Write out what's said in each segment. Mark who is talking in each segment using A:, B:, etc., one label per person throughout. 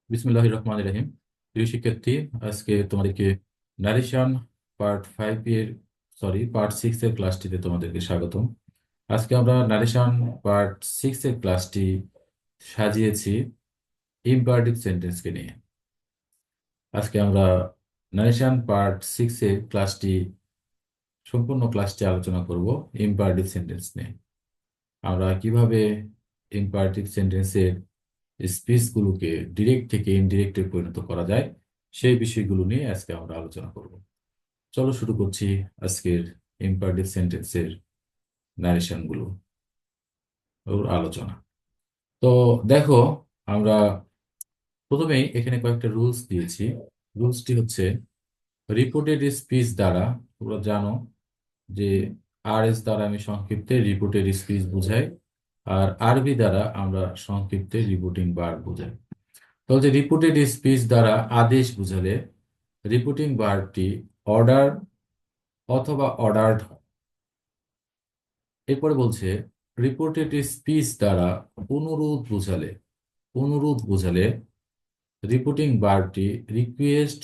A: বিসমিল্লাহির রহমানির রহিম। প্রিয় শিক্ষার্থী, আজকে তোমাদেরকে নারেশন পার্ট 6 এর ক্লাসটিতে তোমাদেরকে স্বাগতম। আজকে আমরা নারেশন পার্ট 6 এর ক্লাসটি সাজিয়েছি ইম্পারেটিভ সেন্টেন্সকে নিয়ে। আজকে আমরা নারেশন পার্ট 6 এর সম্পূর্ণ ক্লাসটি আলোচনা করব ইম্পারেটিভ সেন্টেন্স নিয়ে। আমরা কিভাবে ইম্পারেটিভ সেন্টেন্সের স্পিচগুলোকে ডিরেক্ট থেকে ইনডিরেক্টে পরিণত করা যায় সেই বিষয়গুলো নিয়ে আজকে আমরা আলোচনা করব। চলো শুরু করছি আজকের ইম্পারেটিভ সেন্টেন্সের নারেশনগুলো ওর আলোচনা। তো দেখো, আমরা প্রথমেই এখানে কয়েকটা রুলস দিয়েছি। রুলসটি হচ্ছে রিপোর্টেড স্পিচ দ্বারা, তোমরা জানো যে আরএস দ্বারা আমি সংক্ষিপ্তে রিপোর্টেড স্পিচ বুঝাই, আর আরবি দ্বারা আমরা সংক্ষিপ্তে রিপোর্টিং ভার্ব বুঝাই। তো যে রিপোর্টেড স্পিচ দ্বারা আদেশ বুঝালে রিপোর্টিং ভার্বটি অর্ডার অথবা অর্ডার্ড হয়। এরপরে বলছে রিপোর্টেড স্পিচ দ্বারা অনুরোধ বুঝালে রিপোর্টিং ভার্বটি রিকোয়েস্ট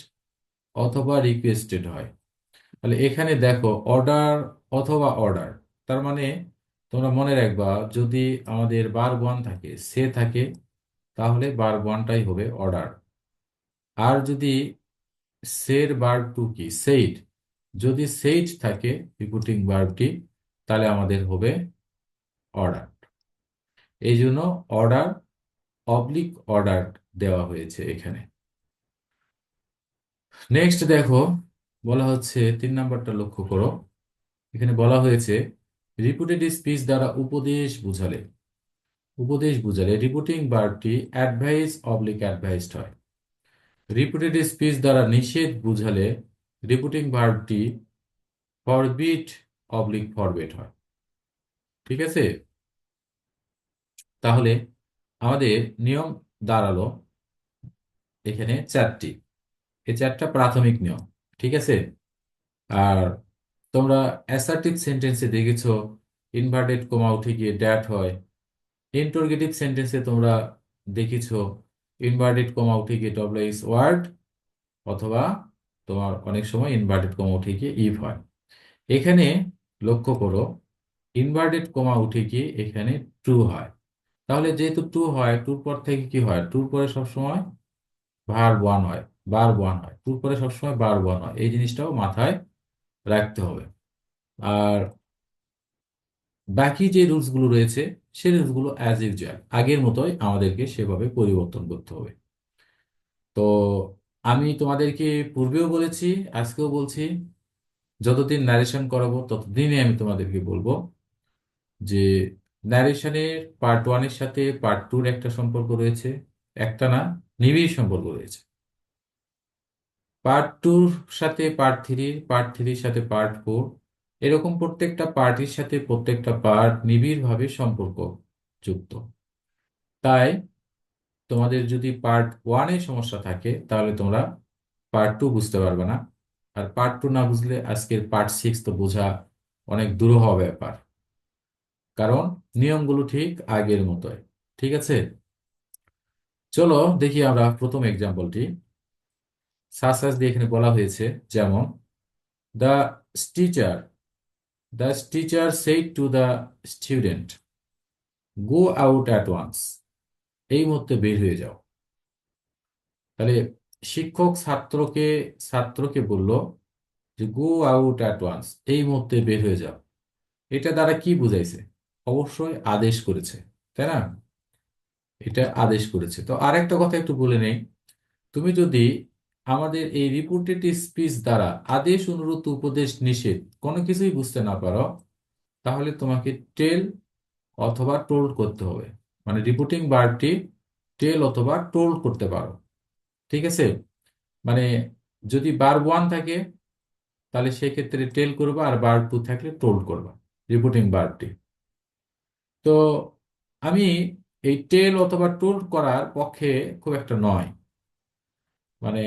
A: অথবা রিকোয়েস্টেড হয়। তাহলে এখানে দেখো অর্ডার অথবা অর্ডার, তার মানে তোমরা মনে রাখবা যদি আমাদের ভার্ব ওয়ান থাকে, সে থাকে, তাহলে ভার্ব ওয়ানটাই হবে অর্ডার। আর যদি সের ভার্ব টু কি সেইড, যদি সেইড থাকে রিপোর্টিং ভার্বটি, তাহলে আমাদের হবে অর্ডার। এই জন্য অর্ডার অবলিক অর্ডার দেওয়া হয়েছে এখানে। নেক্সট দেখো, বলা হচ্ছে 3 নাম্বারটা লক্ষ্য করো। এখানে বলা হয়েছে রিপোর্টেড স্পিচ দ্বারা উপদেশ বুঝালে রিপোর্টিং ভার্বটি অ্যাডভাইস অবলিক অ্যাডভাইসড হয়। রিপোর্টেড স্পিচ দ্বারা নিষেধ বুঝালে রিপোর্টিং ভার্বটি ফরবিট অবলিক ফরবেট হয়। ঠিক আছে? তাহলে আমাদের নিয়ম দাঁড়ালো এখানে 4টি। এই 4টা প্রাথমিক নিয়ম। ঠিক আছে? আর তোমরা অ্যাসার্টিভ সেন্টেন্সে দেখেছো ইনভার্টেড কমা উঠে গিয়ে ড্যাট হয়। ইন্টারোগেটিভ সেন্টেন্সে তোমরা দেখেছো ইনভার্টেড কমা উঠে গিয়ে ডব্লিউ ওয়ার্ড, অথবা তোমার অনেক সময় ইনভার্টেড কমা উঠে গিয়ে ইভ হয়। এখানে লক্ষ্য করো ইনভার্টেড কমা উঠে গিয়ে এখানে ট্রু হয়। তাহলে যেহেতু ট্রু হয়, টুর পর থেকে কি হয়? টুর পরে সবসময় ভার্ব ওয়ান হয়, ভার্ব ওয়ান হয়, টুর পরে সবসময় ভার্ব ওয়ান হয়। এই জিনিসটাও মাথায় রাখতে হবে। আর বাকি যে রুলস গুলো রয়েছে সেই রুলস গুলো অ্যাজ ইউজুয়াল আগের মতোই আমাদেরকে সেভাবে পরিবর্তন করতে হবে। তো আমি তোমাদেরকে পূর্বেও বলেছি, আজকেও বলছি, যতদিন ন্যারেশন করাবো ততদিনই আমি তোমাদেরকে বলবো যে ন্যারেশনের পার্ট 1 এর সাথে পার্ট 2 একটা সম্পর্ক রয়েছে, একটা না, নিবিড় সম্পর্ক রয়েছে। পার্ট 2 সাথে পার্ট 3 সাথে পার্ট 4, এরকম প্রত্যেকটা পার্টির সাথে প্রত্যেকটা পার্ট নিবিড়ভাবে সম্পর্ক যুক্ত। তাই তোমাদের যদি পার্ট 1-এ সমস্যা থাকে তাহলে তোমরা পার্ট 2 বুঝতে পারবে না, আর পার্ট 2 না বুঝলে আজকের পার্ট 6 তো বোঝা অনেক দুরূহ ব্যাপার, কারণ নিয়মগুলো ঠিক আগের মতোই। ঠিক আছে? চলো দেখি আমরা প্রথম এক্সাম্পলটি। সাসাস দিয়ে এখানে বলা হয়েছে, যেমন the teacher the teacher said to the student go out at once, এই মুহূর্তে বের হয়ে যাও। তাহলে শিক্ষক ছাত্রকে বলল যে গো আউট অ্যাট ওয়ান্স, এই মুহূর্তে বের হয়ে যাও। এটা দ্বারা কি বুঝাইছে? অবশ্যই আদেশ করেছে, তাই না? এটা আদেশ করেছে। তো আরেকটা কথা একটু বলে নেই, তুমি যদি আমাদের এই রিপোর্টেড স্পিচ দ্বারা আদেশ, অনুরোধ, উপদেশ, নিষেধ কোনো কিছুই বুঝতে না পারো, তাহলে তোমাকে টেল অথবা টোল্ড করতে হবে। মানে রিপোর্টিং ভার্বটি টেল অথবা টোল্ড করতে পারো। ঠিক আছে? মানে যদি ভার্ব 1 থাকে তাহলে সেক্ষেত্রে টেল করবা, আর ভার্ব 2 থাকলে টোল্ড করবা রিপোর্টিং ভার্বটি। তো আমি এই টেল অথবা টোল্ড করার পক্ষে খুব একটা নয়। মানে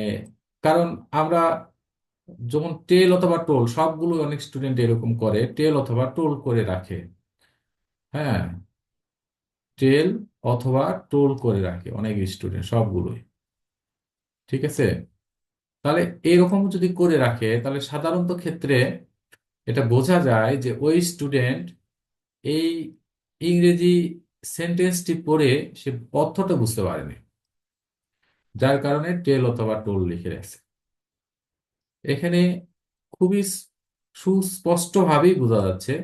A: কারণ আমরা যেমন টেল অথবা টোল সবগুলো, অনেক স্টুডেন্ট এরকম করে টেল অথবা টোল করে রাখে। হ্যাঁ, টেল অথবা টোল করে রাখে অনেক স্টুডেন্ট সবগুলোই। ঠিক আছে? তাহলে এরকম যদি করে রাখে তাহলে সাধারণত ক্ষেত্রে এটা বোঝা যায় যে ওই স্টুডেন্ট এই ইংরেজি সেন্টেন্সটি পড়ে সে অর্থটা বুঝতে পারেনি, যার কারণে টেল অথবা টোল লিখে রাখছে। এখানে খুবই সুস্পষ্টভাবেই বোঝা যাচ্ছে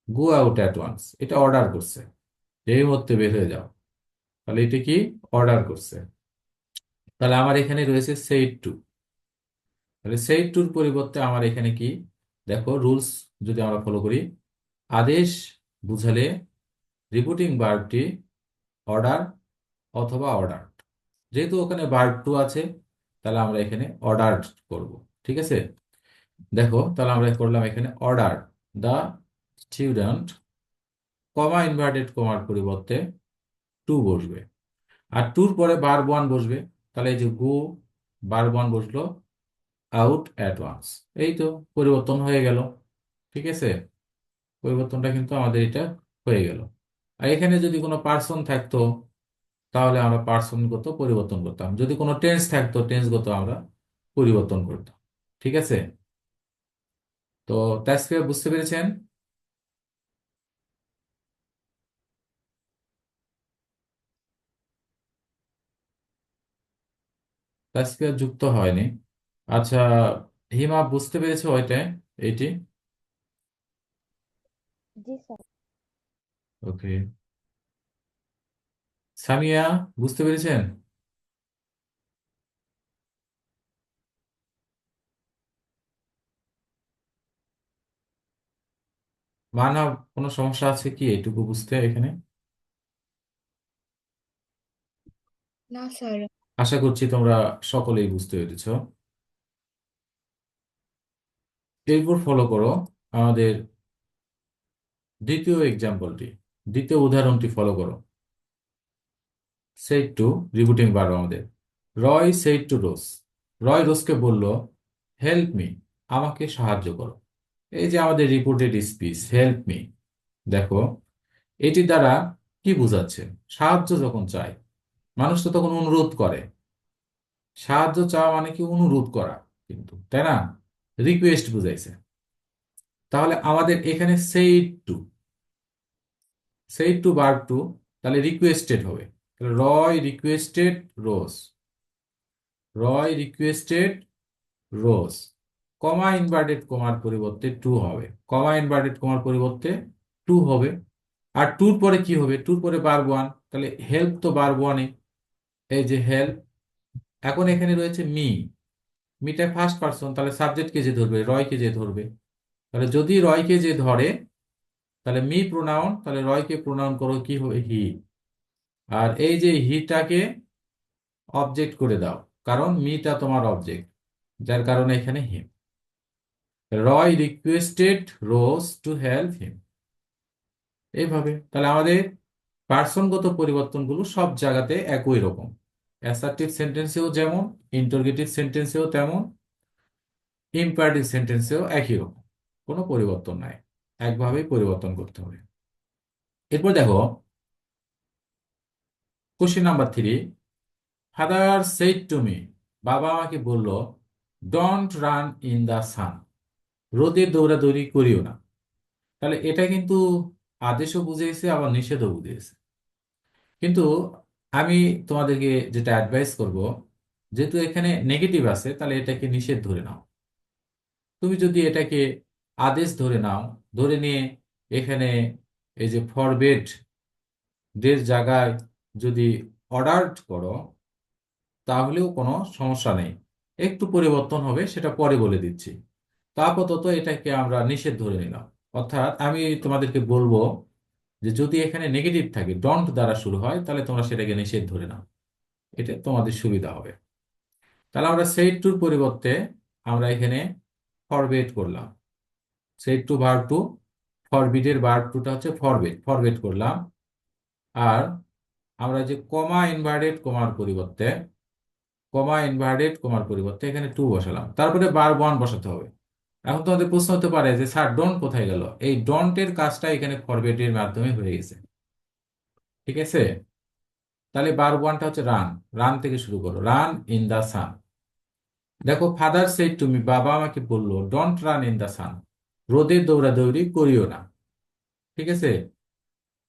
A: গো আউট অ্যাট ওয়ান্স, এটা অর্ডার করছে, এই মুহূর্তে বের হয়ে যাও। তাহলে এটা কি অর্ডার করছে। তাহলে আমার এখানে রয়েছে সেইড টু। তাহলে সেইড টুর পরিবর্তে আমার এখানে কি, দেখো রুলস যদি আমরা ফলো করি, আদেশ বুঝালে রিপিটিং ভার্বটি অর্ডার অথবা অর্ডার। যেহেতু ওখানে ভার্ব টু আছে তাহলে আমরা এখানে অর্ডার করব। ঠিক আছে? দেখো তাহলে আমরা করলাম এখানে order the student, comma inverted কমার পরিবর্তে টু বসবে, আর টুর পরে ভার্ব ওয়ান বসবে। তাহলে এই যে গো, ভার্ব ওয়ান বসলো, আউট অ্যাট ওয়ান্স। এই তো পরিবর্তন হয়ে গেল। ঠিক আছে? পরিবর্তনটা কিন্তু আমাদের এটা হয়ে গেল। আর এখানে যদি কোনো পার্সন থাকতো তাহলে আমরা পার্সনগত পরিবর্তন করতাম, যদি কোনো টেন্স থাকতো টেন্সগত আমরা পরিবর্তন করতাম। ঠিক আছে? তো তাসফিয়া বুঝতে পেরেছেন? তাসফিয়া যুক্ত হয়নি। আচ্ছা, হিমা বুঝতে পেরেছো ওইটা, এইটি?
B: জি স্যার।
A: ওকে। সামিয়া বুঝতে পেরেছেন? মানব, কোনো সমস্যা আছে কি এইটুকু বুঝতে এখানে?
B: না স্যার।
A: আশা করছি তোমরা সকলেই বুঝতে পেরেছো। এরপর ফলো করো আমাদের দ্বিতীয় এক্সাম্পলটি, দ্বিতীয় উদাহরণটি ফলো করো। সেইড টু, রিপিটিং ভার্ব আমাদের। রয় সেইড টু রোজ, রয় রোজকে বলল হেল্প মি, আমাকে সাহায্য করো। এই যে আমাদের রিপোর্টেড স্পিচ হেল্প মি, দেখো এটি দ্বারা কি বোঝাচ্ছে? সাহায্য যখন চায়, মানুষ তো তখন অনুরোধ করে। সাহায্য চাওয়া মানে কি অনুরোধ করা, কিন্তু তাই না? রিকোয়েস্ট বুঝাইছে। তাহলে আমাদের এখানে said to, said to verb to, তাহলে রিকোয়েস্টেড হবে। তাহলে Roy requested Rose, Roy requested Rose, comma inverted কমার পরিবর্তে টু হবে, কমা ইনভার্টেড কমার পরিবর্তে টু হবে। আর টুর পরে কি হবে? টুর পরে ভার্ব ওয়ান, তাহলে হেল্প তো ভার্ব ওয়ানে, এই যে হেল্প। এখন এখানে রয়েছে মি, মিটা ফার্স্ট পার্সন, তাহলে সাবজেক্টকে যে ধরবে রয়কে যে ধরবে। তাহলে যদি রয়কে যে ধরে তাহলে মি প্রোনাউন, তাহলে রয়কে প্রোনাউন করো কি হবে? হি। আর এই যে হিটাকে অবজেক্ট করে দাও, কারণ মিটা তোমার অবজেক্ট, যার কারণে এখানে him. Roy requested Rose to help him. এইভাবে তাহলে আমাদের পার্সনগত পরিবর্তনগুলো সব জায়গাতে একই রকম, অ্যাসার্টিভ সেন্টেন্সেও যেমন, ইন্টারোগেটিভ সেন্টেন্সেও তেমন, ইম্পারেটিভ সেন্টেন্সেও একই রকম, কোনো পরিবর্তন নাই, একভাবেই পরিবর্তন করতে হবে। এরপর দেখো question number three. Father said to me, বাবা আমাকে বলল ডোন্ট রান ইন দা সান, রোদে দৌড়াদৌড়ি করিও না। তাহলে এটা কিন্তু আদেশও বুঝিয়েছে আবার নিষেধও বুঝিয়েছে। কিন্তু আমি তোমাদেরকে যেটা অ্যাডভাইস করব, যেহেতু এখানে নেগেটিভ আছে তাহলে এটাকে নিষেধ ধরে নাও। তুমি যদি এটাকে আদেশ ধরে নাও, ধরে নিয়ে এখানে এই যে ফরবেড দের জায়গায় যদি অর্ডার করো তাহলেও কোনো সমস্যা নেই, একটু পরিবর্তন হবে সেটা পরে বলে দিচ্ছি। তো আপাতত এটাকে আমরা নিষেধ ধরে নিলাম। অর্থাৎ আমি তোমাদেরকে বলবো যে যদি এখানে নেগেটিভ থাকে, ডন্ট দ্বারা শুরু হয়, তাহলে তোমরা সেটাকে নিষেধ ধরে নাও, এটা তোমাদের সুবিধা হবে। তাহলে আমরা সেইড টুর পরিবর্তে আমরা এখানে ফরবেট করলাম। সেইড টু ভার্ব টু, ফরবিডের ভার্ব টুটা হচ্ছে ফরবেট, ফরবেট করলাম। আর আমরা যে কমা ইনভার্টেড কমার পরিবর্তে, কমা ইনভার্টেড কমার পরিবর্তে এখানে টু বসালাম, তারপরে বার ওয়ান বসাতে হবে। এখন তোমাদের প্রশ্ন হতে পারে যে স্যার ডন্ট কোথায় গেল? এই ডন্টের কাজটা এখানে ফরবেটের মাধ্যমে হয়ে গেছে। ঠিক আছে? তাহলে বার ওয়ানটা হচ্ছে রান। রান থেকে শুরু করো, রান ইন দা সান। দেখো, ফাদার সেড টু মি, বাবা আমাকে বললো, ডোন্ট রান ইন দা সান, রোদে দৌড়াদৌড়ি করিও না। ঠিক আছে।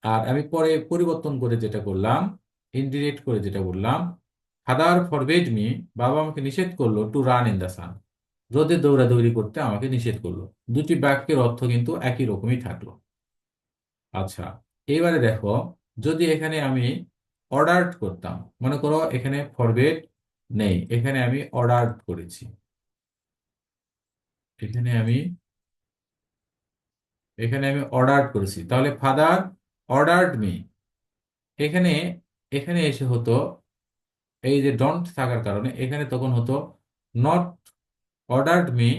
A: আর আমি পরে পরিবর্তন করে যেটা করলাম, ইনডিরেক্ট করে যেটা বললাম, ফাদার ফরবেড মি, বাবা আমাকে নিষেধ করলো, টু রান ইন দা সান, রোদে দৌড়াদৌড়ি করতে আমাকে নিষেধ করলো। দুটি বাক্যের অর্থ কিন্তু একই রকমই থাকলো। আচ্ছা, এবারে দেখো, যদি এখানে আমি অর্ডার করতাম, মনে করো এখানে ফরবেড নেই, এখানে আমি অর্ডার করেছি, এখানে আমি এখানে আমি অর্ডার করেছি, তাহলে ফাদার অর্ডার্ড মি। এখানে এখানে এসে হতো, এই যে ডন্ট থাকার কারণে এখানে তখন হতো নট অর্ডার্ড মি,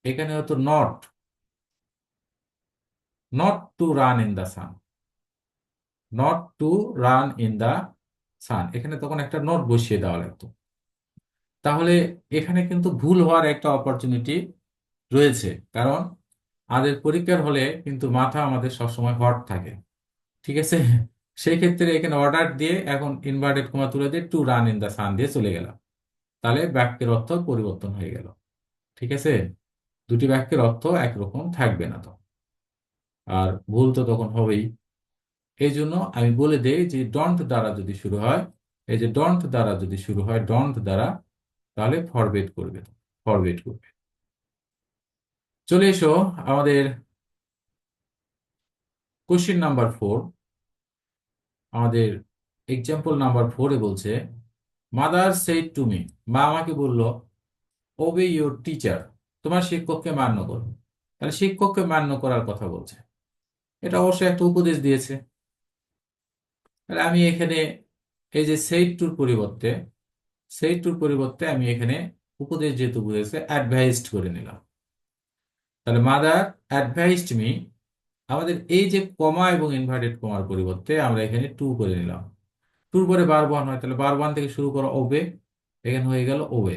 A: এখানে হতো not, not to run in the sun, not to run in the sun, এখানে তখন একটা নোট বসিয়ে দেওয়া লাগতো। তাহলে এখানে কিন্তু ভুল হওয়ার একটা অপরচুনিটি রয়েছে, কারণ আমাদের পরীক্ষার হলে কিন্তু মাথা আমাদের সবসময় হট থাকে। ঠিক আছে। সেই ক্ষেত্রে এখানে অর্ডার দিয়ে এখন ইনভার্টেড কমা তুলে দিয়ে টু রান ইন দা সান দিয়ে চলে গেলাম, তাহলে বাক্যের অর্থ পরিবর্তন হয়ে গেল। ঠিক আছে। দুটি বাক্যের অর্থ একরকম থাকবে না তো, আর ভুল তো তখন হবেই। এই জন্য আমি বলে দেই যে ডন্ট দ্বারা যদি শুরু হয়, এই যে ডন্ট দ্বারা যদি শুরু হয়, ডন্ট দ্বারা, তাহলে ফরবেট করবে, ফরবেট করবে। চলে এসো আমাদের কোশ্চেন নাম্বার 4। আমাদের এক্সাম্পল নাম্বার 4-এ বলছে, মাদার সেড টু মি, মা আমাকে বলল, ওবে ইউর টিচার, তোমার শিক্ষককে মান্য করো। তাহলে শিক্ষককে মান্য করার কথা বলছে, এটা অবশ্যই একটা উপদেশ দিয়েছে। তাহলে আমি এখানে এই যে সেইড টুর পরিবর্তে, সেইড টুর পরিবর্তে আমি এখানে উপদেশ যেহেতু বুঝেছে অ্যাডভাইসড করে নিলাম। তাহলে মাদার অ্যাডভাইসড মি, আমাদের এই যে কমা এবং ইনভার্টেড কমার পরিবর্তে আমরা এখানে টু করে নিলাম। টুর পরে বার ওয়ান হয়, তাহলে বার ওয়ান থেকে শুরু করো ওবে, এখানে হয়ে গেল ওবে।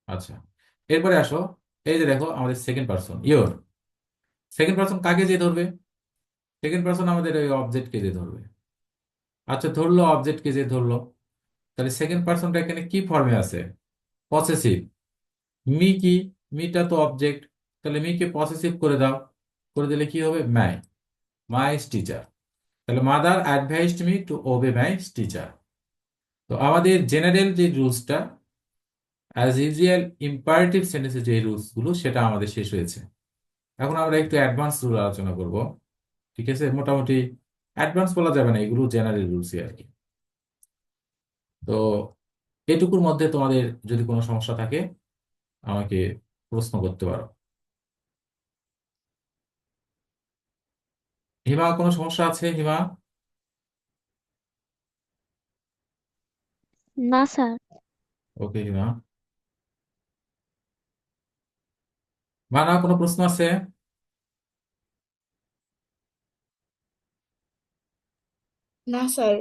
A: আচ্ছা, এরপরে আসো, এই যে দেখো আমাদের second person your, second person কাকে যে ধরবে? সেকেন্ড পার্সন আমাদের ওই অবজেক্টকে যে ধরবে। আচ্ছা, ধরলো, অবজেক্টকে যে ধরলো, তাহলে সেকেন্ড পার্সনটা এখানে কি ফর্মে আছে? পসেসিভ। মি কি? মিটা তো অবজেক্ট, তাহলে মিকে পসেসিভ করে দাও, করে দিলে কি হবে? মাই, মাই টিচার। তাহলে mother advised me two ওবে my teacher. তো আমাদের জেনারেল যে রুলসটা, অ্যাজ ইউজুয়াল ইম্পারেটিভ সেন্টেন্সে যে রুলস গুলো, সেটা আমাদের শেষ হয়েছে। এখন আমরা একটু অ্যাডভান্স রুল আলোচনা করব। ঠিক আছে, মোটামুটি অ্যাডভান্স বলা যাবে না, এগুলো জেনারেল রুলসই আর কি। তো এটুকুর মধ্যে তোমাদের যদি কোনো সমস্যা থাকে আমাকে প্রশ্ন করতে পারো। হিমা, কোনো সমস্যা আছে হিমা?
B: না স্যার।
A: ওকে হিমা। মানা, কোনো প্রশ্ন আছে?
B: না স্যার।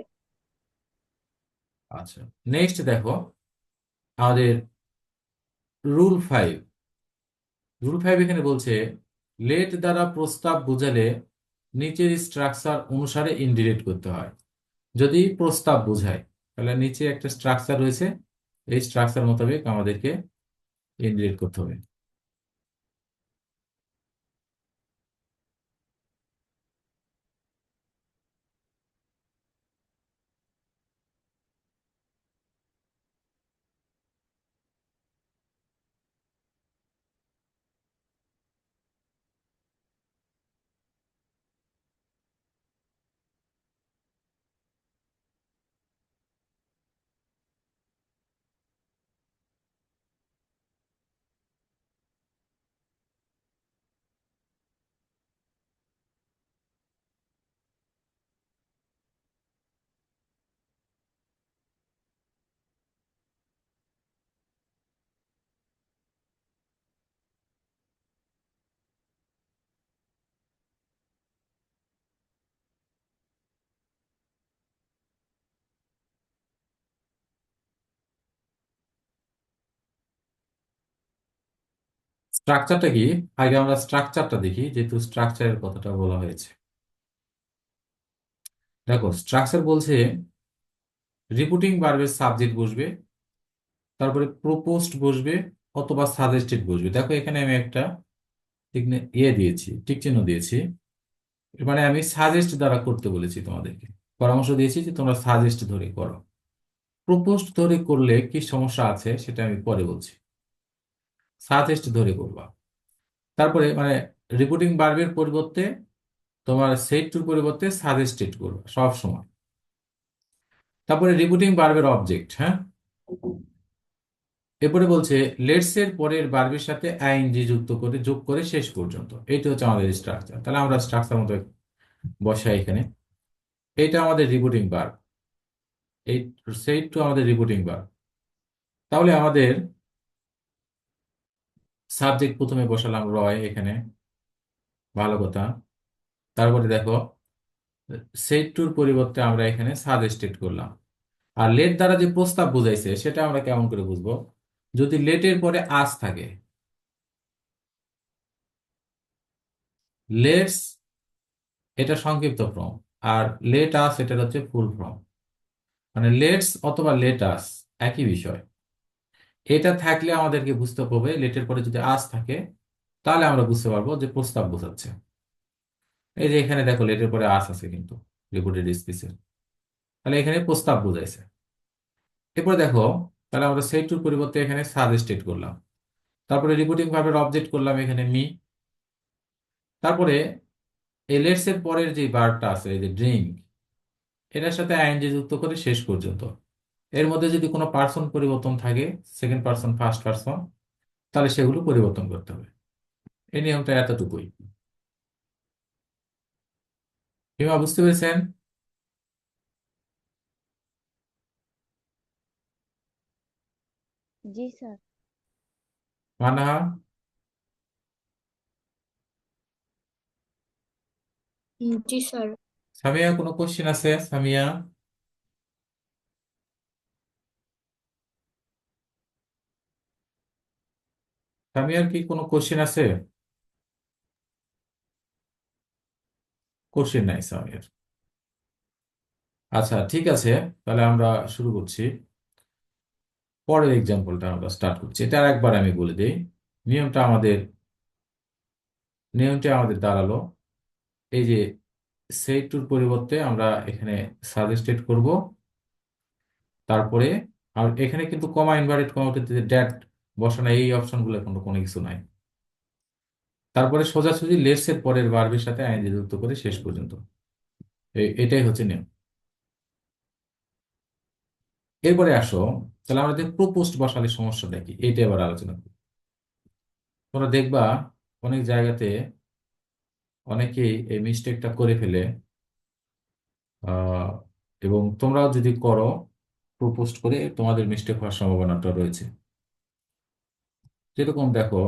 A: আচ্ছা, নেক্সট দেখো আমাদের রুল 5। রুল 5 এখানে বলছে, লেট দ্বারা প্রস্তাব বোঝালে নিচের স্ট্রাকচার অনুসারে ইনডিরেক্ট করতে হয়। যদি প্রস্তাব বোঝায়, তাহলে নিচে একটা স্ট্রাকচার রয়েছে, এই স্ট্রাকচার মোতাবেক আমাদেরকে ইনডিরেক্ট করতে হবে। স্ট্রাকচারটা কি? আগে আমরা স্ট্রাকচারটা দেখি, যেহেতু স্ট্রাকচারের কথাটা বলা হয়েছে। দেখো, স্ট্রাকচার বলছে রিপিটিং ভার্বের সাবজেক্ট বসবে, তারপরে প্রপোজড বসবে, অথবা সাজেস্টেড বসবে। দেখো এখানে আমি একটা ইয়ে দিয়েছি, টিক চিহ্ন দিয়েছি। এর মানে আমি সাজেস্ট দ্বারা করতে বলেছি তোমাদেরকে, পরামর্শ দিয়েছি যে তোমরা সাজেস্ট ধরে করো। প্রপোজড ধরে করলে কি সমস্যা আছে সেটা আমি পরে বলছি। সাজেস্ট ধরে করবা। তারপরে মানে রিপিটিং ভার্বের পরিবর্তে তোমার সেট টুর পরিবর্তে সাজেস্টেড করবা সব সময়। তারপরে রিপিটিং ভার্বের অবজেক্ট, হ্যাঁ। এরপরে বলছে লেটস এর পরের ভার্বের সাথে আইএনজি যুক্ত করে, যোগ করে শেষ পর্যন্ত। এইটা হচ্ছে আমাদের স্ট্রাকচার। তাহলে আমরা স্ট্রাকচার মতো বসাই এখানে। এটা আমাদের রিপিটিং ভার্ব, এই সেট টু আমাদের রিপিটিং ভার্ব। তাহলে আমাদের সাবজেক্ট প্রথমে বসালাম রয় এখানে, ভালো কথা। তারপরে দেখো সেট টুর পরিবর্তে আমরা এখানে সাজেস্টেড করলাম। আর লেট দ্বারা যে প্রস্তাব বুঝাইছে সেটা আমরা কেমন করে বুঝবো? যদি লেটের পরে আস থাকে, লেটস এটা সংক্ষিপ্ত ফর্ম, আর লেট আস এটা হচ্ছে ফুল ফর্ম। মানে লেটস অথবা লেট আস একই বিষয়। এটা থাকলে আমাদেরকে বুঝতে হবে, লেটের পরে যদি আস থাকে তাহলে আমরা বুঝতে পারবো যে প্রস্তাব বোঝাচ্ছে। এই যে এখানে দেখো লেটের পরে আস আছে কিন্তু রিপোর্টেড স্পিচের, তাহলে এখানে প্রস্তাব বোঝাইছে। এরপরে দেখো, তাহলে আমরা সেই টুর পরিবর্তে এখানে সাজেস্টেড করলাম। তারপরে রিপোর্টিং ভার্বের অবজেক্ট করলাম এখানে মি। তারপরে এলএস এর পরের যে ভার্বটা আছে, এই যে ড্রিঙ্ক, এটার সাথে আইএনজি যুক্ত করে শেষ পর্যন্ত। এর মধ্যে যদি কোনো পার্সন পরিবর্তন থাকে, সেকেন্ড পার্সন ফার্স্ট পার্সন, তাহলে সেগুলো পরিবর্তন করতে হবে। এই নিয়মটা এতটুকুই। হিমা, বুঝতে পেরেছেন?
C: জি স্যার।
A: মানহা,
B: জি স্যার।
A: সামিয়া, কোনো কোশ্চেন আছে সামিয়া? সামিয়ার কি কোনো কোশ্চেন আছে? কোশ্চেন নাই সামিয়ার। আচ্ছা, ঠিক আছে। তাহলে আমরা শুরু করছি। পরের এক্সাম্পলটা আমরা স্টার্ট করছি। এটা আর একবার আমি বলে দিই। নিয়মটা আমাদের নিয়মটা আমাদের দাঁড়ালো এই যে সেই টুর পরিবর্তে আমরা এখানে সাজেস্টেড করব। তারপরে আর এখানে কিন্তু কমা, ইনভার্টেড কমাতে ড্যাট বসানো, এই অপশনগুলো কোনো কোনো কিছু নাই। তারপরে সোজাসুজি লেটস এর পরের ভার্বের সাথে আইএনজি যুক্ত করে শেষ পর্যন্ত। এটাই হচ্ছে নিয়ম। এরপরে আসো, তাহলে আমাদের প্রপোস্ট বসালে সমস্যাটা কি, এইটা এবার আলোচনা করি। তোমরা দেখবা অনেক জায়গাতে অনেকেই এই মিস্টেকটা করে ফেলে। আহ, এবং তোমরাও যদি করো, প্রপোস্ট করে তোমাদের মিস্টেক হওয়ার সম্ভাবনাটা রয়েছে। যেরকম দেখো,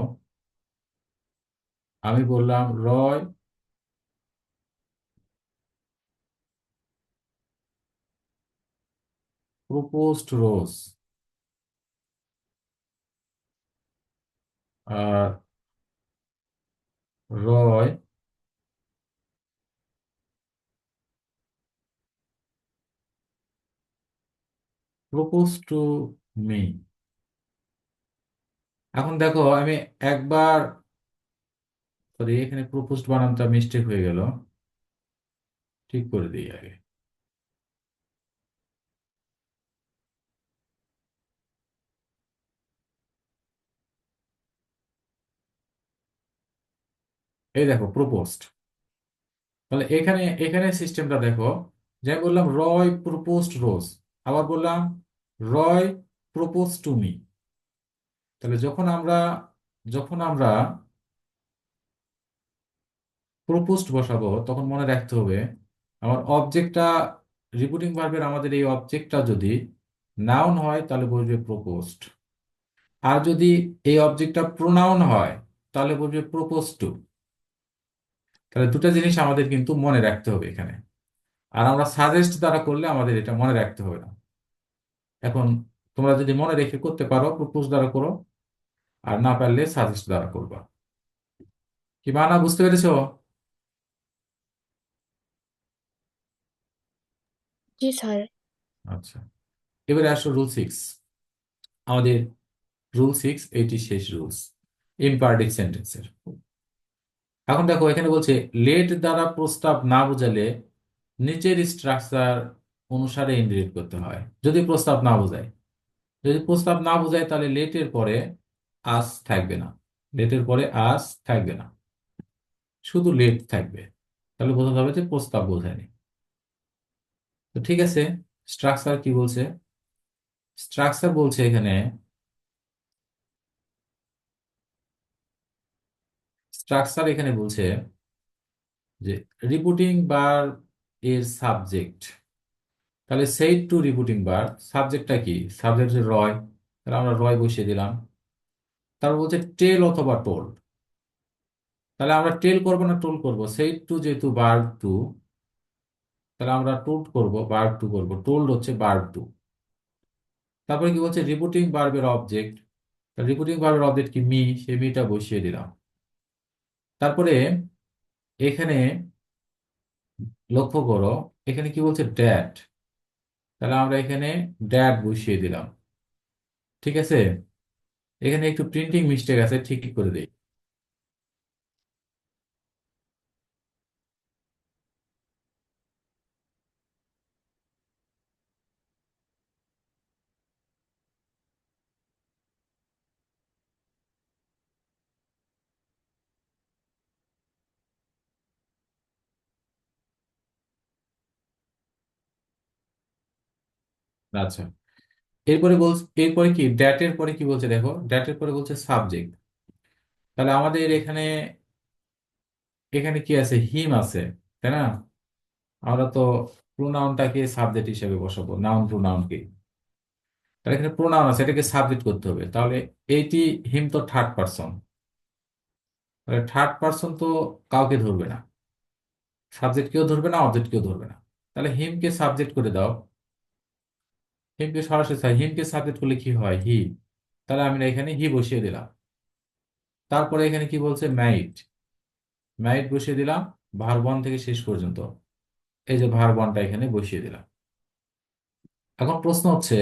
A: আমি বললাম রয় প্রপোজড রোজ, আর রয় প্রপোজ টু মি। এখন দেখো আমি একবার, সরি, এখানে প্রপোজড বানানটা মিস্টেক হয়ে গেল, ঠিক করে দিই আগে। এই দেখো প্রপোজড। তাহলে এখানে এখানে সিস্টেমটা দেখো, যে আমি বললাম রয় প্রপোজড রোজ, আবার বললাম রয় প্রপোজ টু মি। তাহলে যখন আমরা প্রপোজড বসাবো তখন মনে রাখতে হবে আমার অবজেক্টটা, রিপিটিং ভার্বের আমাদের এই অবজেক্টটা যদি নাউন হয় তাহলে বলবে প্রপোজড, আর যদি এই অবজেক্টটা প্রোনাউন হয় তাহলে বলবে প্রপোজ টু। তাহলে দুটো জিনিস আমাদের কিন্তু মনে রাখতে হবে এখানে। আর আমরা সাজেস্ট দ্বারা করলে আমাদের এটা মনে রাখতে হবে না। এখন তোমরা যদি মনে রেখে করতে পারো প্রপোজ দ্বারা করো, আর না পারলে সাজেস্ট দ্বারা করবা। কি মানা, বুঝতে পেরেছো?
B: জি স্যার।
A: আচ্ছা, এবারে আসো রুল 6। আমাদের রুল 6 এটি শেষ রুলস ইম্পারটিক সেন্টেন্সের। এখন দেখো এখানে বলছে লেট দ্বারা প্রস্তাব না বোঝালে নিচের স্ট্রাকচার অনুসারে ইন্ডিকেট করতে হয়। যদি প্রস্তাব না বোঝায়, যদি প্রস্তাব না বোঝায় তাহলে লেটের পরে আস থাকবে না। লেটের পরে আস থাকবে না, শুধু লেট থাকবে। তাহলে বোঝাতে হবে যে প্রস্তাব বোঝায়নি। তো ঠিক আছে, স্ট্রাকচার কি বলছে? স্ট্রাকচার বলছে এখানে, স্ট্রাকচার এখানে বলছে যে রিপুটিং ভার্ব এর সাবজেক্ট। তাহলে সেই টু রিপুটিং ভার্ব, সাবজেক্টটা কি? সাবজেক্ট যে রয়, তাহলে আমরা রয় বসিয়ে দিলাম। তারপর বলছে টেল অথবা টোল। তাহলে আমরা টেল করবো না টোল করবো? সেই টু যেহেতু ভার্ব 2, তাহলে আমরা টোল করব, ভার্ব 2 করবো, টোল্ড হচ্ছে ভার্ব 2। তারপরে কি বলছে রিপুটিং ভার্বের অবজেক্ট। রিপুটিং ভার্বের অবজেক্ট কি? মি, সেই মিটা বসিয়ে দিলাম। তারপরে এখানে লক্ষ্য করো, এখানে কি বলছে ড্যাট। তাহলে আমরা এখানে ড্যাট বসিয়ে দিলাম। ঠিক আছে, এখানে একটু প্রিন্টিং মিস্টেক আছে, ঠিক করে দেই। আচ্ছা, এরপরে কি ড্যাটের পরে কি বলছে দেখো, ড্যাটের পরে বলছে সাবজেক্ট। তাহলে আমাদের এখানে এখানে কি আছে? হিম আছে, তাই না? আমরা তো প্রোনাউনটাকে সাবজেক্ট হিসেবে বসাবো, নাউন প্রোনাউনকে। তাহলে এখানে প্রোনাউন আছে, এটাকে সাবজেক্ট করতে হবে। তাহলে এইটি, হিম তো থার্ড পারসন, তাহলে থার্ড পারসন তো কাউকে ধরবে না, সাবজেক্ট কেউ ধরবে না, অবজেক্ট কেউ ধরবে না। তাহলে হিমকে সাবজেক্ট করে দাও। হিমকে সরাসরি হিমকে সাবজেক্ট করলে কি হয়? হি। তাহলে আমি এখানে হি বসিয়ে দিলাম। তারপরে এখানে কি বলছে? ম্যাইট। ম্যাইট বসিয়ে দিলাম ভার 1 থেকে শেষ পর্যন্ত। এই যে ভার 1টা এখানে বসিয়ে দিলাম। এখন প্রশ্ন হচ্ছে,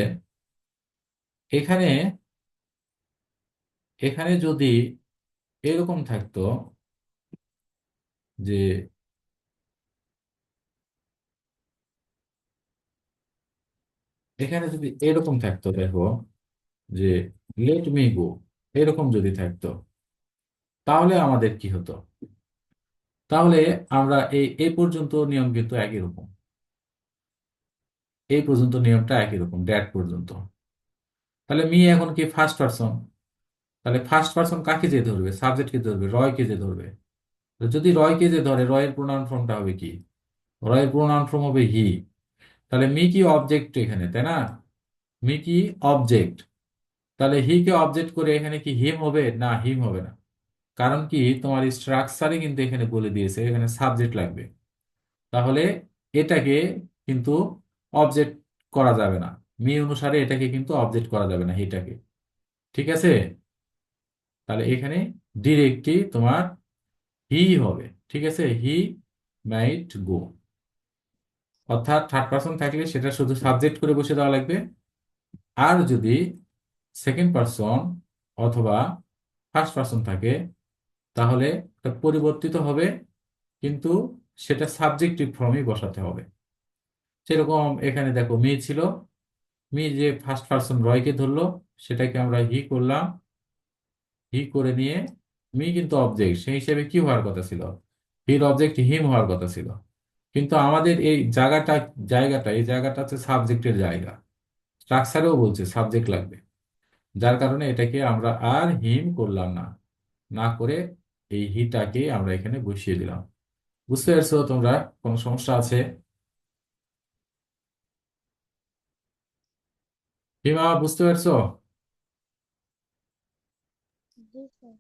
A: এখানে এখানে যদি এরকম থাকতো যে, এখানে যদি এরকম থাকতো দেখো, যে লেট মি গো, এরকম যদি থাকতো, তাহলে আমাদের কি হতো? তাহলে আমরা এই পর্যন্ত নিয়ম কিন্তু একই রকম। এই পর্যন্ত নিয়মটা একই রকম, ড্যাট পর্যন্ত। তাহলে মি এখন কি ফার্স্ট পারসন, তাহলে ফার্স্ট পারসন কাকে যে ধরবে? সাবজেক্টকে ধরবে, রয়কে যে ধরবে। তো যদি রয়কে যে ধরে, রয়ের প্রোনাউন ফর্মটা হবে কি? রয়ের প্রোনাউন ফর্ম হবে হি। তাহলে মি কি অবজেক্ট এখানে, তাই না? মি কি অবজেক্ট। তাহলে হি কে অবজেক্ট করে এখানে কি হিম হবে? না, হিম হবে না। কারণ কি, তোমার স্ট্রাকচারে কিন্তু এখানে বলে দিয়েছে এখানে সাবজেক্ট লাগবে। তাহলে এটাকে কিন্তু অবজেক্ট করা যাবে না। মি অনুসারে এটাকে কিন্তু অবজেক্ট করা যাবে না, এটাকে। ঠিক আছে, তাহলে এখানে ডিরেক্টলি তোমার হি হবে। ঠিক আছে, হি মাইট গো। অর্থাৎ থার্ড পারসন থাকলে সেটা শুধু সাবজেক্ট করে বসে দেওয়া লাগবে। আর যদি সেকেন্ড পারসন অথবা ফার্স্ট পারসন থাকে, তাহলে এটা পরিবর্তিত হবে, কিন্তু সেটা সাবজেক্টিভ ফর্মই বসাতে হবে। সেরকম এখানে দেখো মি ছিল, মি যে ফার্স্ট পারসন রয়কে ধরলো, সেটাকে আমরা হি করলাম। হি করে নিয়ে মি কিন্তু অবজেক্ট, সেই হিসেবে কি হওয়ার কথা ছিল? হির অবজেক্ট হিম হওয়ার কথা ছিল। কিন্তু আমাদের এই জায়গাটা হচ্ছে সাবজেক্টের জায়গা। স্ট্রাকচারেও বলছে সাবজেক্ট লাগবে, যার কারণে এটাকে আমরা আর হিম করলাম না, না করে এই হিটাকে আমরা এখানে বসিয়ে দিলাম। বুঝতে পারছো তোমরা? কোনো সমস্যা আছে? হিমা, বুঝতে পারছো?
B: জি স্যার।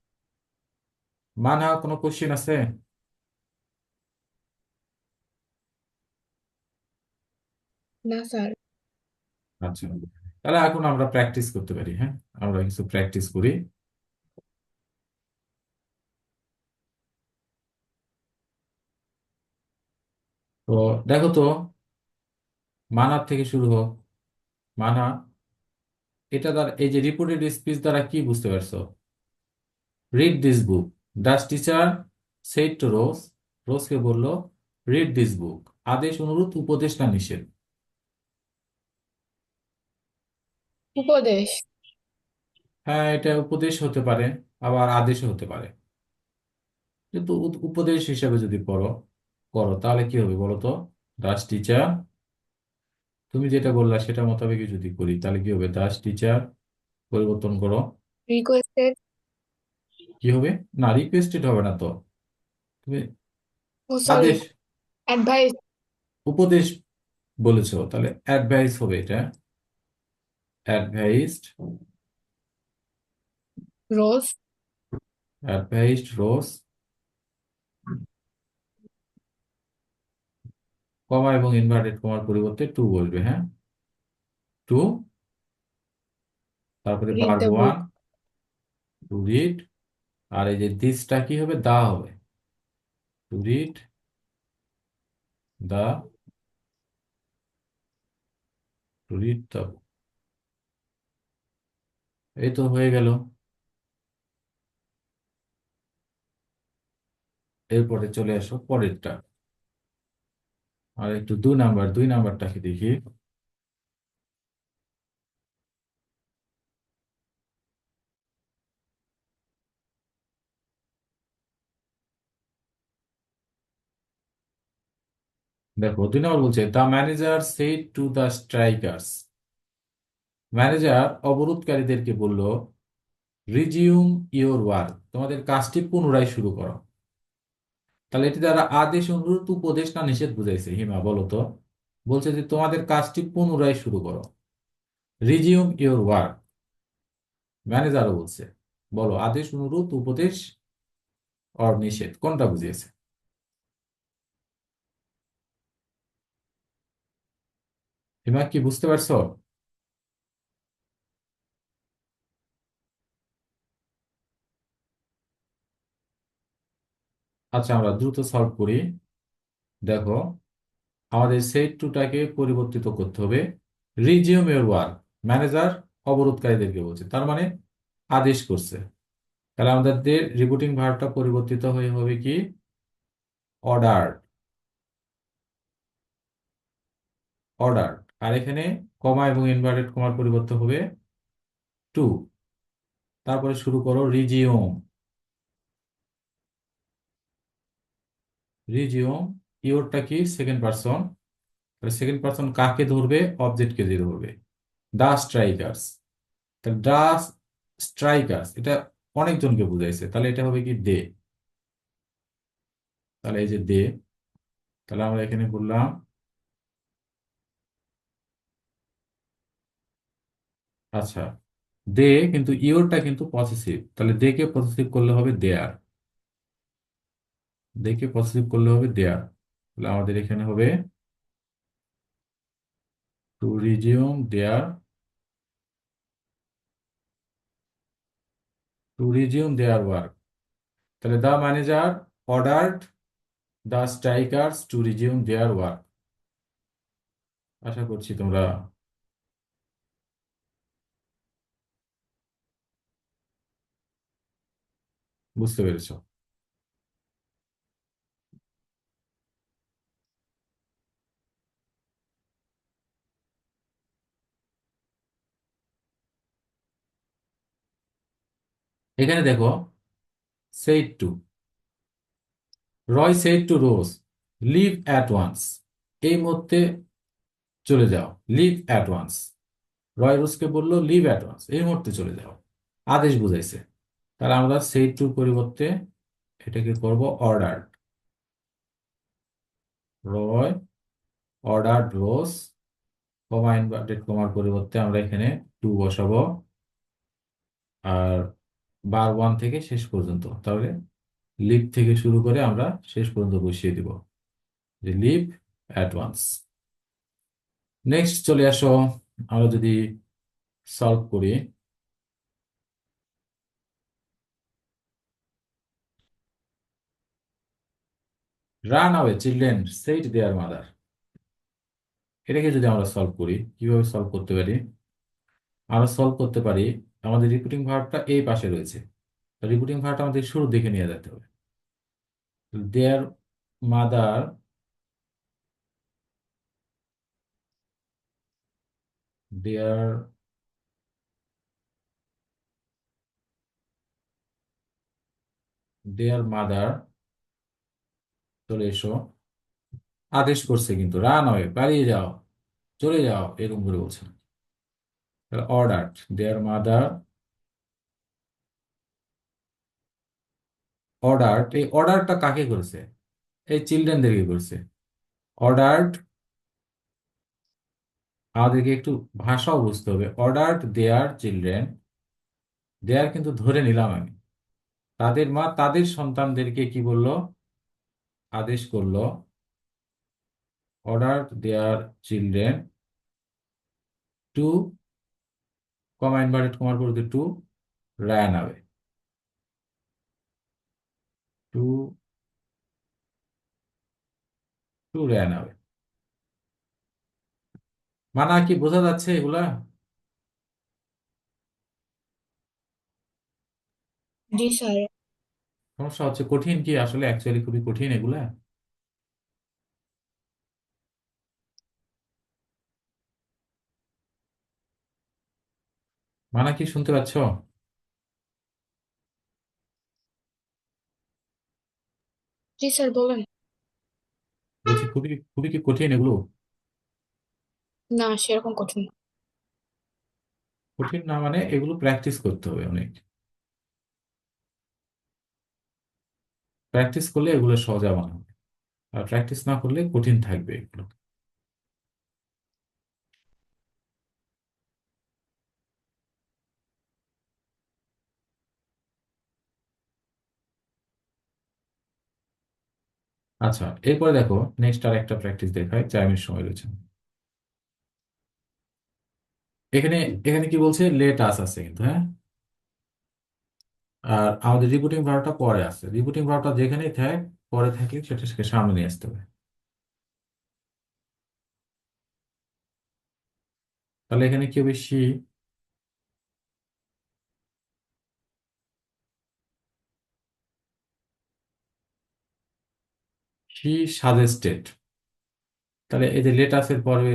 A: মানা, কোনো কোশ্চেন আছে?
B: না স্যার।
A: আচ্ছা, তাহলে এখন আমরা প্র্যাকটিস করতে পারি। হ্যাঁ, আমরা কিছু প্র্যাকটিস করি। তো দেখো তো, মানার থেকে শুরু হোক। মানা, এটা দ্বারা, এই যে রিপোর্টেড স্পিচ দ্বারা কি বুঝতে পারছো? Read this book. Does teacher said to Rose, রোজকে বলল রিড দিস বুক। আদেশ, অনুরোধ, উপদেশ না নিষেধ?
B: উপদেশ।
A: হ্যাঁ, এটা উপদেশ হতে পারে, আবার আদেশও হতে পারে। কিন্তু উপদেশ হিসাবে যদি পড়ো করো তাহলে কি হবে বলো তো? দাস টিচার, তুমি যেটা বললা সেটা মোতাবেক যদি করি তাহলে কি হবে? দাস টিচার, পরিবর্তন করো।
B: রিকোয়েস্টেড।
A: কি হবে? না, রিকোয়েস্টেড হবে না তো। তুমি
B: ও সরি,
A: আদেশ,
B: অ্যাডভাইস।
A: উপদেশ বলেছো, তাহলে অ্যাডভাইস হবে এটা। অ্যাডভাইসড,
B: রোজ।
A: অ্যাডভাইসড রোজ, কমা এবং ইনভার্টেড কমার পরিবর্তে টু বসবে, হ্যাঁ। টু, তারপরে
B: read
A: verb
B: the
A: one,
B: book.
A: To read. আর এই যে দিসটা কি হবে? দা হবে। To read the, to read the. এই তো হয়ে গেল। এরপরে চলে আসো পরেরটা। আর একটু 2 নাম্বার, 2 নাম্বারটাকে দেখি। দেখো, 2 নাম্বার বলছে the manager said to the strikers. Manager অবরোধকারীদেরকে বলল রিজিউম ইওর ওয়ার্ক, তোমাদের কাজটি পুনরায় শুরু করো। তাহলে এটি দ্বারা আদেশ, অনুরোধ, উপদেশ না নিষেধ বুঝাইছে? হিমা বলো তো। বলছে যে তোমাদের কাজটি পুনরায় শুরু করো। রিজিউম ইওর ওয়ার্ক, ম্যানেজারও বলছে। বলো, আদেশ, অনুরোধ, উপদেশ অর নিষেধ, কোনটা বুঝিয়েছে? হিমা, কি বুঝতে পারছো? আচ্ছা, আমরা দ্রুত সলভ করি। দেখো, আমাদের সেট টুটাকে পরিবর্তিত করতে হবে। রিজিউম ইওর ওয়ার্ক, ম্যানেজার অবরোধকারীদেরকে বলছে, তার মানে আদেশ করছে। তাহলে আমাদের রিপোর্টিং ভার্বটা পরিবর্তিত হয়ে হবে কি? Order, order. আর এখানে কমা এবং ইনভার্টেড কমার পরিবর্তে হবে টু। তারপরে শুরু করো রিজিউম। রিজিউম, ইওরটা কি? Second person. সেকেন্ড পারসন কাকে ধরবে? অবজেক্টকে ধরবে। দা স্ট্রাইকার্স। তাহলে দা স্ট্রাইকার্স, এটা অনেকজনকে বুঝাইছে, তাহলে এটা হবে কি? দে। তাহলে এই যে দে, তাহলে আমরা এখানে বললাম, আচ্ছা, দে, কিন্তু ইওরটা কিন্তু পসেসিভ, তাহলে দে কে পসেসিভ করলে হবে দেয়ার। দে কে পসেসিভ করলে হবে দেয়ার। তাহলে আমাদের এখানে হবে to resume their, to resume their work. তাহলে the manager ordered the strikers to resume their work. আশা করছি তোমরা বুঝতে পেরেছো। এখানে দেখো, said to, Roy said to Rose leave at once, এই মুহূর্তে চলে যাও। লিভ অ্যাট ওয়ান্স, রয় রোজকে বললো লিভ অ্যাট ওয়ান্স, এই মুহূর্তে চলে যাও। আদেশ বুঝাইছে। তাহলে আমরা সেইড টুর পরিবর্তে এটাকে করব অর্ডার। রয় অর্ডার রোজ, কমা ইনভার্টেড কমার পরিবর্তে আমরা এখানে টু বসাবো। আর বার ওয়ান থেকে শেষ পর্যন্ত, তাহলে লিভ থেকে শুরু করে আমরা শেষ পর্যন্ত বসিয়ে দিব যে লিভ অ্যাট ওয়ান্স। নেক্সট চলে আসো, আমরা যদি সলভ করি। রান অ্যাওয়ে চিলড্রেন সেইড দেয়ার মাদার। এটাকে যদি আমরা সলভ করি, কিভাবে সলভ করতে পারি? আমরা সলভ করতে পারি, আমাদের রিপিটিং ভার্বটা এই পাশে রয়েছে, রিপিটিং ভার্বটা আমাদের শুরুর দিকে নিয়ে যেতে হবে। দেয়ার মাদার, দেয়ার দেয়ার মাদার, চলে এসো, আদেশ করছে কিন্তু, রান অ্যাওয়ে পালিয়ে যাও, চলে যাও, এরকম করে বলছে। অর্ডার, দেয়ার মাদার অর্ডার, এই অর্ডারটা কাকে করেছে? এই চিলড্রেনদেরকে করেছে। অর্ডার, আমাদেরকে একটু ভাষাও বুঝতে হবে। অর্ডার দেয়ার চিলড্রেন, দেয়ার কিন্তু ধরে নিলাম আমি, তাদের মা তাদের সন্তানদেরকে কি বললো? আদেশ করলো। Order their children to, comma inverted কমার পর to, run away, to to run away. মানা কি বোঝা যাচ্ছে এগুলা?
B: জি স্যার।
A: সমস্যা হচ্ছে কঠিন কি আসলে? অ্যাকচুয়ালি খুবই কঠিন এগুলা। মানা কি শুনতে পাচ্ছ?
B: জি স্যার বলেন।
A: বলছি খুবই খুবই কি কঠিন এগুলো?
B: না সেরকম কঠিন না।
A: কঠিন না মানে এগুলো প্র্যাকটিস করতে হবে অনেক। প্র্যাকটিস করলে এগুলো সহজে মনে হবে, আর প্র্যাকটিস না করলে কঠিন থাকবে এগুলো। আচ্ছা, এরপরে দেখো, নেক্সট আর একটা প্র্যাকটিস দেখায়, 4 মিনিট সময় রয়েছে। এখানে এখানে কি বলছে? লেট আস আছে কিন্তু, হ্যাঁ। আর আমাদের রিপিটিং ভার্বটা পরে আছে, রিপিটিং ভার্বটা যেখানেই থাক, পরে থাকলে সেটাকে সামনে নিয়ে আসতে হবে। তাহলে এখানে কি হবে? She, she suggested. তাহলে এই যে লেটাসের পরে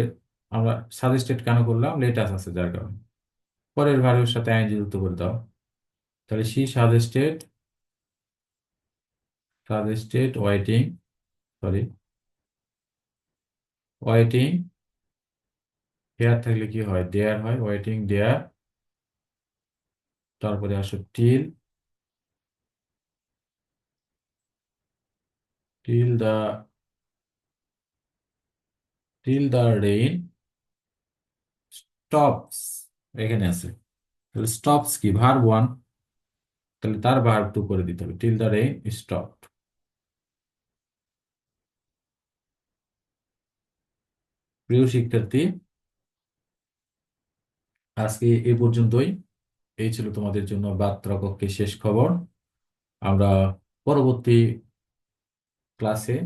A: আমরা সাজেস্টেড কেন করলাম? লেটাস আছে যার কারণে। পরের ভার্বের সাথে আইএনজি যুক্ত করে দাও। তাহলে she suggested, suggested waiting, sorry, waiting. Here থাকলে কি হয়? দেয়ার হয়, ওয়েটিং দেয়ার। তারপরে আসো till, till the, till the rain stops, এখানে আছে। তাহলে স্টপস কি? ভার্ব ওয়ান, তাহলে তার ভার্ব টু করে দিতে হবে, টিল দা রেইন স্টপ। প্রিয় শিক্ষার্থী, আজকে এই পর্যন্তই। এই ছিল তোমাদের জন্য বাত্রা শেষ খবর। আমরা পরবর্তী ক্লাসে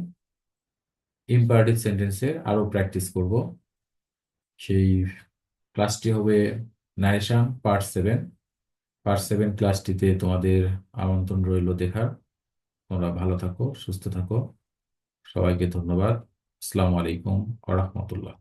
A: ইম্পারেটিভ সেন্টেন্সের আরো প্র্যাকটিস করব। সেই ক্লাসটি হবে নারেশন পার্ট 7। পার্ট 7 ক্লাসটিতে তোমাদের আমন্ত্রণ রইল দেখার। তোমরা ভালো থাকো, সুস্থ থাকো। সবাইকে ধন্যবাদ। আসসালামু আলাইকুম ওয়া রাহমাতুল্লাহ।